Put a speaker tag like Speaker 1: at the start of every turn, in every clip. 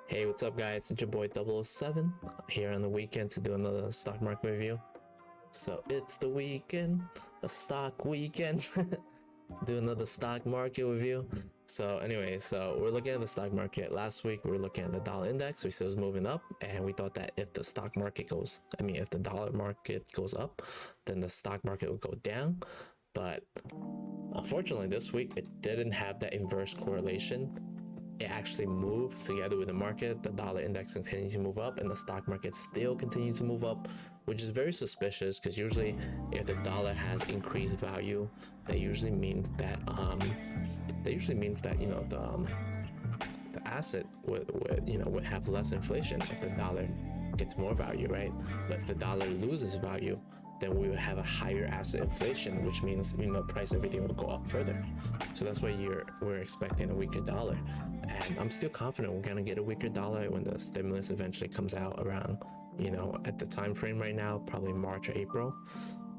Speaker 1: Hey, what's up guys, it's your boy 007 here on the weekend to do another stock market review. So it's the weekend, a stock weekend. Do another stock market review. So anyway, so we're looking at the stock market. Last week we were looking at the dollar index. We said it was moving up, and we thought that if the stock market goes, if the dollar market goes up, then the stock market would go down. But unfortunately this week it didn't have that inverse correlation. It actually moved together with the market. The dollar index continued to move up and the stock market still continued to move up, which is very suspicious because usually if the dollar has increased value, that usually means that the asset would have less inflation if the dollar gets more value, right? But if the dollar loses value, then we will have a higher asset inflation, which means price everything will go up further. So that's why we're expecting a weaker dollar, and I'm still confident we're gonna get a weaker dollar when the stimulus eventually comes out around at the time frame right now, probably March or April.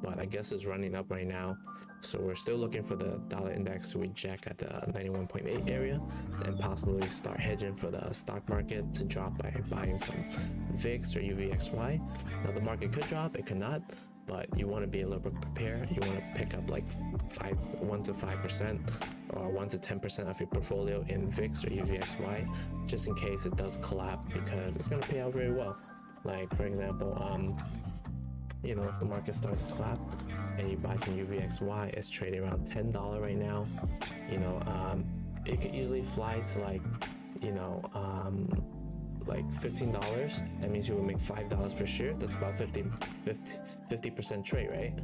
Speaker 1: But I guess it's running up right now, so we're still looking for the dollar index to reject at the 91.8 area and possibly start hedging for the stock market to drop by buying some VIX or UVXY. Now the market could drop, it could not, but you want to be a little bit prepared. You want to pick up like 1 to 5% or 1 to 10% of your portfolio in VIX or UVXY, just in case it does collapse, because it's going to pay out very well. Like for example, if the market starts to collapse and you buy some UVXY, it's trading around $10 right now. It could easily fly to like $15. That means you will make $5 per share. That's about 50% trade, right?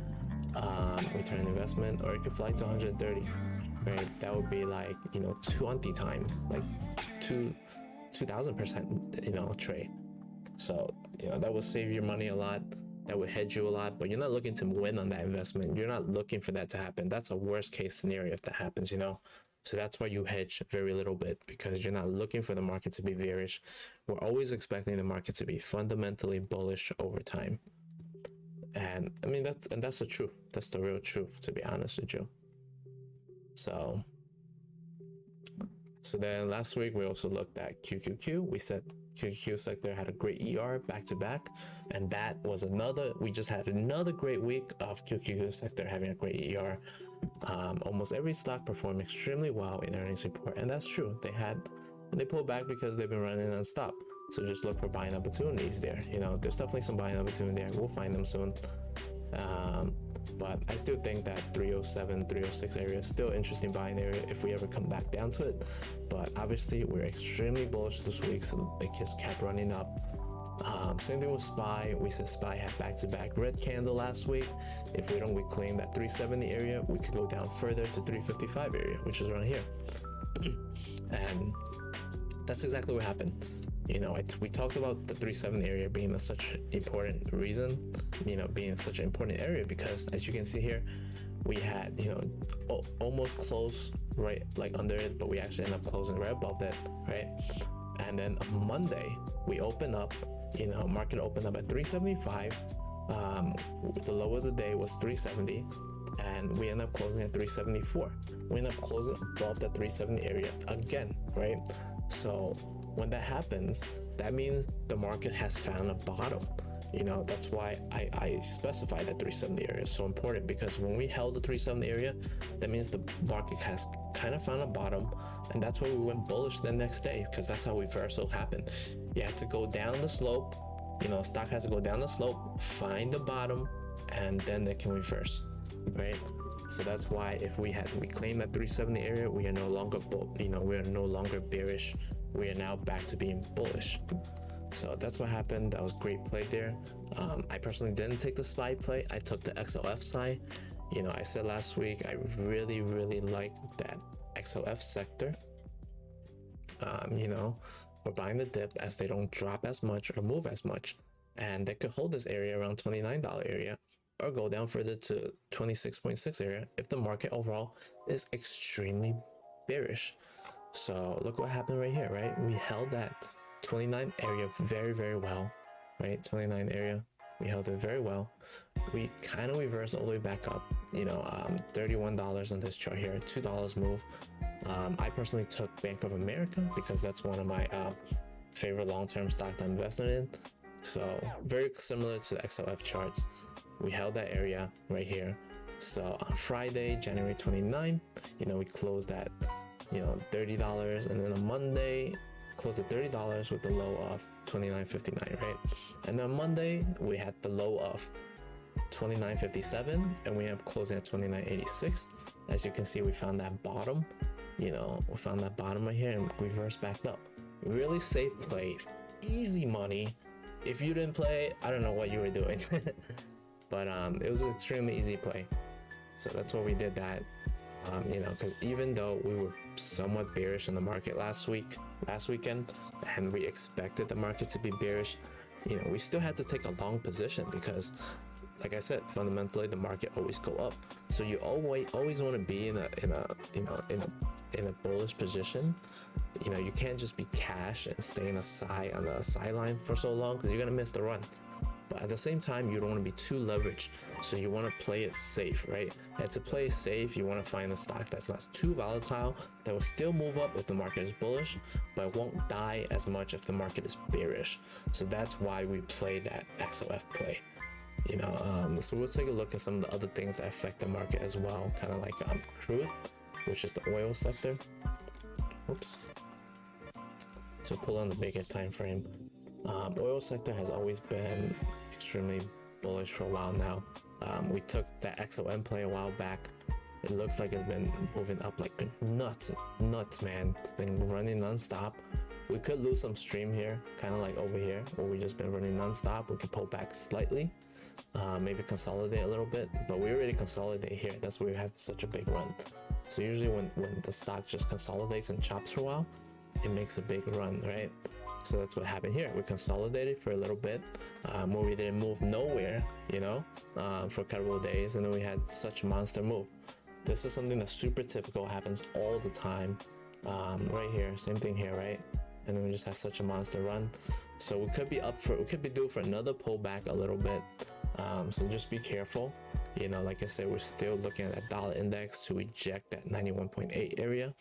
Speaker 1: Return on investment. Or it could fly to 130, right? That would be like 20 times, like 2,000% trade. So that would save your money a lot. That would hedge you a lot, but you're not looking to win on that investment. You're not looking for that to happen. That's a worst case scenario if that happens, So that's why you hedge very little bit, because you're not looking for the market to be bearish. We're always expecting the market to be fundamentally bullish over time. And that's the truth. That's the real truth, to be honest with you. So then last week we also looked at QQQ. We said QQQ sector had a great ER back to back, and that was we just had another great week of QQQ sector having a great ER. Almost every stock performed extremely well in earnings report, and that's true. They pulled back because they've been running non-stop. So just look for buying opportunities there. There's definitely some buying opportunity there. We'll find them soon. But I still think that 307, 306 area is still interesting buying area if we ever come back down to it. But obviously we're extremely bullish this week, so it just kept running up. Same thing with SPY. We said SPY had back-to-back red candle last week. If we don't reclaim that 370 area, we could go down further to 355 area, which is around here. And that's exactly what happened. We talked about the 370 area being such an important reason, being such an important area, because as you can see here, we had, almost close right like under it, but we actually end up closing right above that, right? And then on Monday, we opened up, market opened up at 375. The low of the day was 370, and we end up closing at 374. We end up closing above that 370 area again, right? So when that happens, that means the market has found a bottom. That's why I specify that 370 area is so important, because when we held the 370 area, that means the market has kind of found a bottom, and that's why we went bullish the next day, because that's how reversal happened. You have to go down the slope, stock has to go down the slope, find the bottom, and then they can reverse, right? So that's why if we claim that 370 area, we are no longer we are no longer bearish. We are now back to being bullish. So that's what happened. That was great play there. I personally didn't take the SPY play. I took the XLF side. I said last week I really liked that XLF sector. We're buying the dip as they don't drop as much or move as much, and they could hold this area around $29 area or go down further to 26.6 area if the market overall is extremely bearish. So look what happened right here, right? We held that 29 area very well, right? 29 area, we held it very well. We kind of reversed all the way back up, $31 on this chart here, $2 move. I personally took Bank of America because that's one of my favorite long-term stocks I'm invested in. So very similar to the XLF charts. We held that area right here. So on Friday, January 29, we closed at $30, and then on Monday closed at $30 with the low of $29.59, right? And then Monday we had the low of $29.57, and we have closing at $29.86. As you can see, we found that bottom. We found that bottom right here and reversed back up. Really safe play, easy money. If you didn't play, I don't know what you were doing. But it was an extremely easy play. So that's what we did that. Because even though we were somewhat bearish in the market last weekend, and we expected the market to be bearish, we still had to take a long position because, like I said, fundamentally the market always go up. So you always want to be in a bullish position. You can't just be cash and stay on the sideline for so long because you're gonna miss the run. But at the same time, you don't want to be too leveraged, so you want to play it safe, right? And to play it safe, you want to find a stock that's not too volatile, that will still move up if the market is bullish, but won't die as much if the market is bearish. So that's why we play that XOF play. So we'll take a look at some of the other things that affect the market as well, kind of like crude, which is the oil sector. Oops. So pull on the bigger time frame. Oil sector has always been extremely bullish for a while now. We took that XOM play a while back. It looks like it's been moving up like nuts, man. It's been running non-stop. We could lose some stream here, kind of like over here, where we just been running non-stop. We could pull back slightly, maybe consolidate a little bit, but we already consolidate here. That's why we have such a big run. So usually when the stock just consolidates and chops for a while, it makes a big run, right? So that's what happened here. We consolidated for a little bit, where we didn't move nowhere, for a couple of days, and then we had such a monster move. This is something that's super typical, happens all the time. Right here, same thing here, right? And then we just had such a monster run. So we could be due for another pullback a little bit. So just be careful. Like I said, we're still looking at that dollar index to reject that 91.8 area.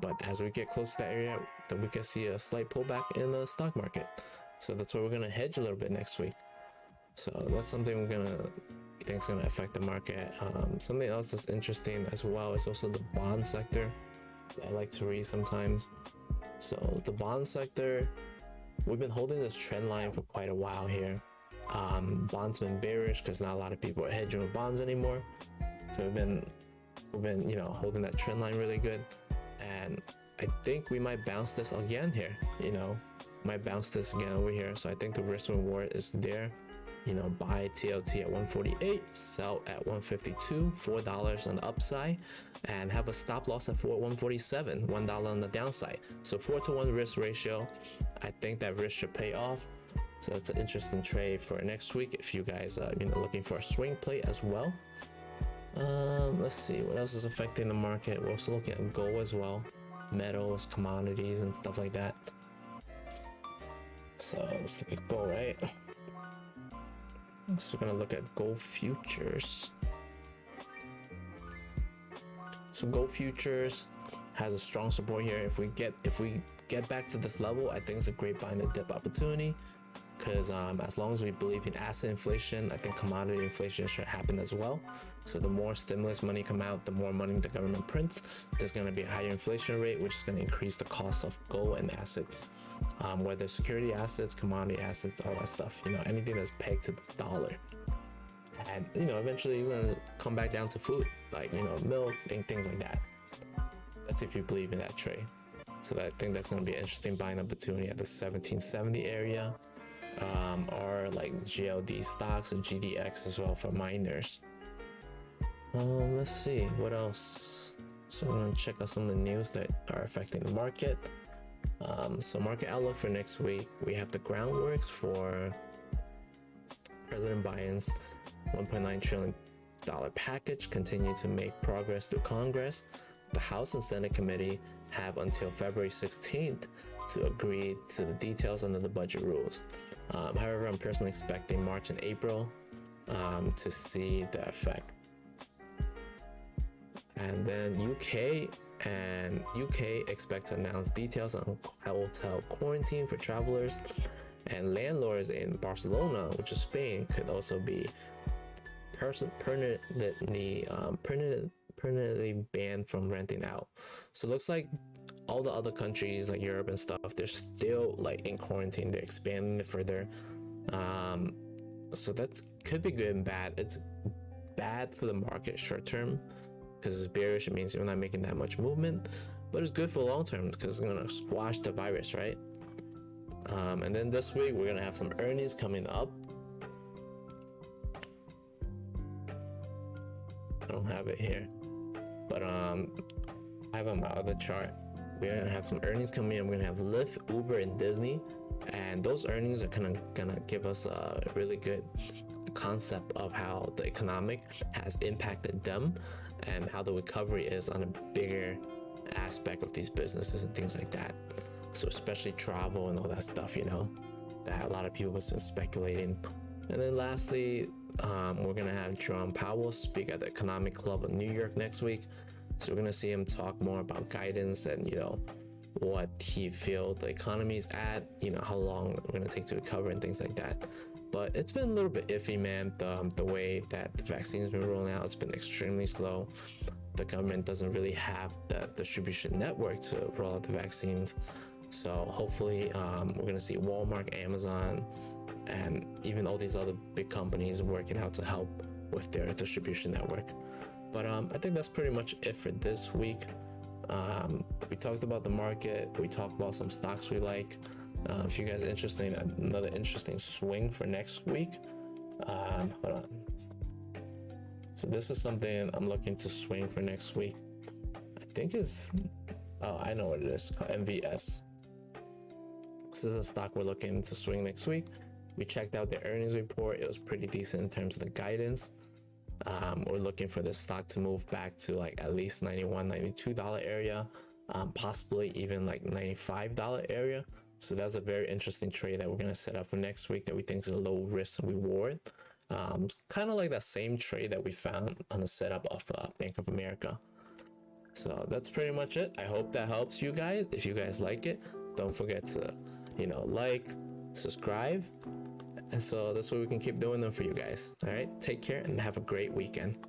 Speaker 1: But as we get close to that area, then we can see a slight pullback in the stock market. So that's why we're gonna hedge a little bit next week. So that's something we think is gonna affect the market. Something else that's interesting as well is also the bond sector that I like to read sometimes. So the bond sector, we've been holding this trend line for quite a while here. Bonds been bearish because not a lot of people are hedging with bonds anymore. So we've been holding that trend line really good. And I think we might bounce this again here, might bounce this again over here. So I think the risk reward is there. Buy TLT at 148, sell at 152, $4 on the upside, and have a stop loss at 147, $1 on the downside. So 4-to-1 risk ratio. I think that risk should pay off. So that's an interesting trade for next week if you guys are looking for a swing play as well. Let's see what else is affecting the market. We're also looking at gold as well, metals, commodities, and stuff like that. So let's look at gold, right? So we're gonna look at gold futures. So gold futures has a strong support here. If we get back to this level, I think it's a great buy and dip opportunity. Because as long as we believe in asset inflation, I think commodity inflation should happen as well. So the more stimulus money come out, the more money the government prints, there's going to be a higher inflation rate, which is going to increase the cost of gold and assets, whether security assets, commodity assets, all that stuff, anything that's pegged to the dollar. And eventually it's going to come back down to food, like milk and things like that. That's if you believe in that trade. So I think that's going to be an interesting buying opportunity at the 1770 area. Or like GLD stocks and GDX as well for miners. Let's see what else. So I'm gonna check out some of the news that are affecting the market. So market outlook for next week, we have the groundworks for President Biden's $1.9 trillion package continue to make progress through Congress. The House and Senate committee have until February 16th to agree to the details under the budget rules. However, I'm personally expecting March and April to see the effect. And then UK expect to announce details on hotel quarantine for travelers, and landlords in Barcelona, which is Spain, could also be permanently banned from renting out. So it looks like all the other countries like Europe and stuff, they're still like in quarantine. They're expanding it further. So that could be good and bad. It's bad for the market short term because it's bearish. It means you're not making that much movement, but it's good for long term because it's gonna squash the virus, right? And then this week we're gonna have some earnings coming up. I don't have it here, but I have on my other chart. We're gonna have some earnings coming in. We're gonna have Lyft, Uber, and Disney, and those earnings are kind of gonna give us a really good concept of how the economic has impacted them and how the recovery is on a bigger aspect of these businesses and things like that. So especially travel and all that stuff, you know, that a lot of people have been speculating. And then lastly, we're gonna have Jerome Powell speak at the Economic Club of New York next week. So we're gonna see him talk more about guidance and, you know, what he feels the economy is at, you know, how long we're gonna take to recover and things like that. But it's been a little bit iffy, man. The way that the vaccine's been rolling out, it's been extremely slow. The government doesn't really have the distribution network to roll out the vaccines. So hopefully we're gonna see Walmart, Amazon, and even all these other big companies working out to help with their distribution network. But I think that's pretty much it for this week. We talked about the market. We talked about some stocks we like. If you guys are interested in another interesting swing for next week, hold on. So this is something I'm looking to swing for next week. I think it's, oh, I know what it is, called NVS. This is a stock we're looking to swing next week. We checked out the earnings report. It was pretty decent in terms of the guidance. We're looking for this stock to move back to like at least $91, $92 area, possibly even like $95 area. So that's a very interesting trade that we're going to set up for next week that we think is a low risk reward. Kind of like that same trade that we found on the setup of Bank of America. So that's pretty much it. I hope that helps you guys. If you guys like it, don't forget to, you know, like, subscribe. And so that's what we can keep doing them for you guys. All right, take care and have a great weekend.